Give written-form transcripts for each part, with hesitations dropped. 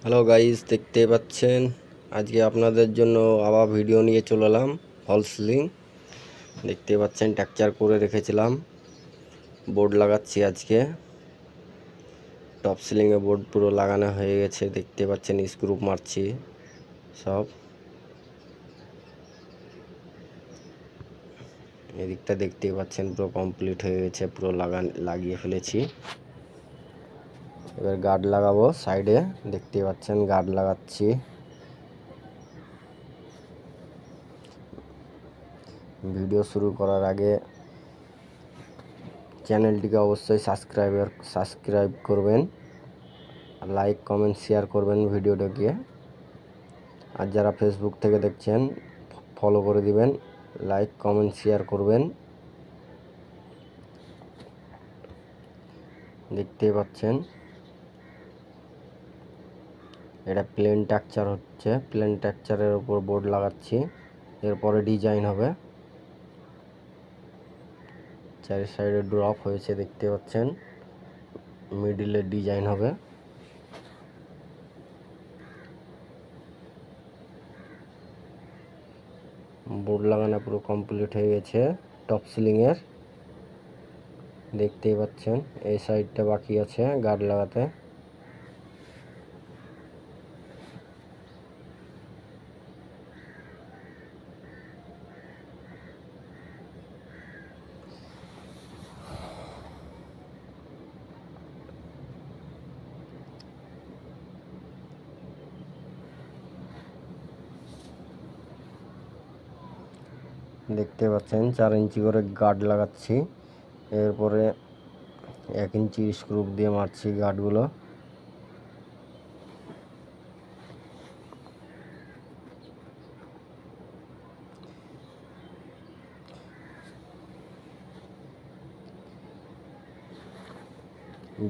Hello guys, দেখতে পাচ্ছেন আজকে আপনাদের জন্য আবার ভিডিও নিয়ে চলে এলাম। ফলস সিলিং দেখতে পাচ্ছেন, টেক্সচার করে রেখেছিলাম। বোর্ড লাগাচ্ছি আজকে। টপ সিলিংয়ে বোর্ড পুরো লাগানো হয়ে গেছে, দেখতে পাচ্ছেন স্ক্রু মারছি সব। এদিকটা দেখতে পাচ্ছেন পুরো কমপ্লিট হয়ে গেছে, পুরো লাগিয়ে ফেলেছি। এবার গার্ড লাগাবো সাইডে, দেখতে পাচ্ছেন গার্ড লাগাচ্ছি। ভিডিও শুরু করার আগে চ্যানেলটিকে অবশ্যই সাবস্ক্রাইব করবেন, লাইক কমেন্ট শেয়ার করবেন ভিডিওটাকে। আর যারা ফেসবুক থেকে দেখছেন ফলো করে দিবেন, লাইক কমেন্ট শেয়ার করবেন। দেখতে পাচ্ছেন এটা প্লেন টেক্সচার হচ্ছে, প্লেন টেক্সচারের উপর বোর্ড লাগাচ্ছি। এরপরে ডিজাইন হবে, চারি সাইডে ড্রপ হয়েছে দেখতে পাচ্ছেন, মিডিলের ডিজাইন হবে। বোর্ড লাগানো পুরো কমপ্লিট হয়ে গেছে টপ সিলিংয়ের, দেখতেই পাচ্ছেন। এই সাইডটা বাকি আছে গার্ড লাগাতে। দেখতে পাচ্ছেন 4 ইঞ্চি করে গার্ড লাগাচ্ছি। এরপরে 1 ইঞ্চি স্ক্রু দিয়ে মারছি গার্ডগুলো।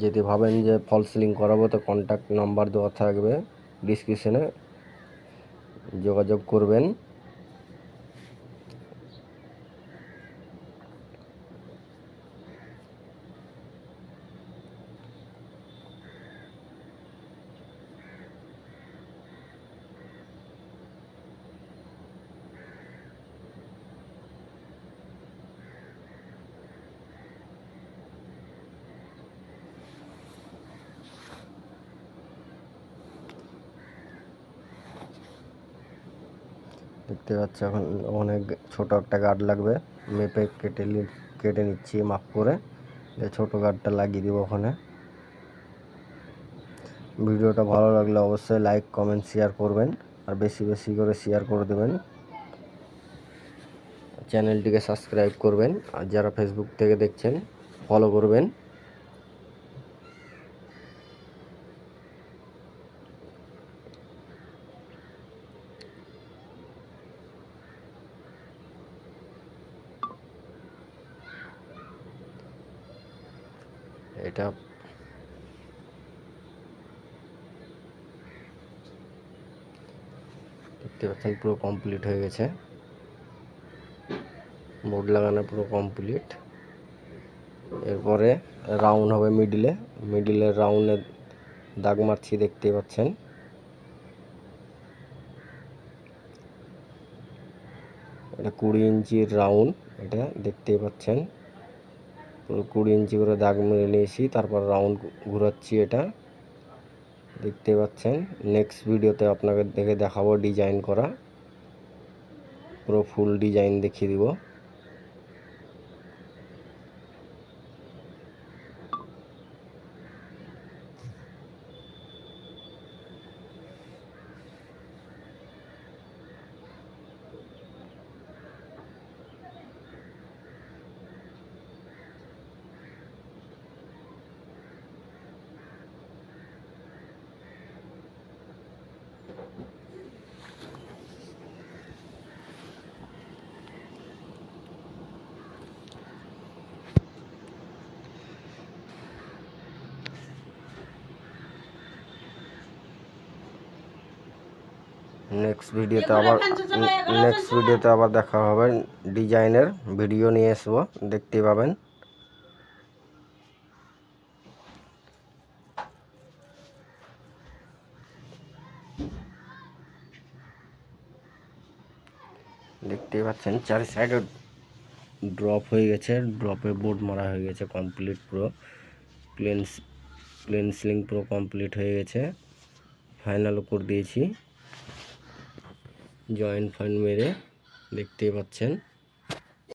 যদি ভাবেন যে ফলস সিলিং করাবো, তো কন্ট্যাক্ট নাম্বার দেওয়া থাকবে ডিসক্রিপশনে, যোগাযোগ করবেন। দেখতে পাচ্ছি এখন অনেক ছোট একটা গার্ড লাগবে, মেপে কেটে নিচ্ছি মাপ করে, ছোট গার্ডটা লাগিয়ে দিব ওখানে। ভিডিওটা ভালো লাগলে অবশ্যই লাইক কমেন্ট শেয়ার করবেন, আর বেশি বেশি করে শেয়ার করে দেবেন। চ্যানেলটিকে সাবস্ক্রাইব করবেন, আর যারা ফেসবুক থেকে দেখছেন ফলো করবেন। এটা দেখতে পাচ্ছেন পুরো কমপ্লিট হয়ে গেছে, বোর্ড লাগানো পুরো কমপ্লিট। এরপরে রাউন্ড হবে, মিডিলের রাউন্ডে দাগ মারছি, দেখতে পাচ্ছেন। এটা 20 ইঞ্চির রাউন্ড, এটা দেখতে পাচ্ছেন পুরো 20 ইঞ্চি করে দাগ মেরে নিয়েছি, তারপর রাউন্ড ঘুরাচ্ছি। এটা দেখতে পাচ্ছেন। নেক্সট ভিডিওতে আপনাকে দেখাবো ডিজাইন করা, পুরো ফুল ডিজাইন দেখিয়ে দিব। নেক্সট ভিডিওতে আবার দেখা হবে, ডিজাইনের ভিডিও নিয়ে আসবো, দেখতে পাবেন। দেখতেই পাচ্ছেন চারি সাইডে ড্রপ হয়ে গেছে, ড্রপে বোর্ড মারা হয়ে গেছে কমপ্লিট পুরো। প্লেন সিলিং পুরো কমপ্লিট হয়ে গেছে, ফাইনাল করে দিয়েছি জয়েন্ট ফয়েন্ট মেরে, দেখতেই পাচ্ছেন।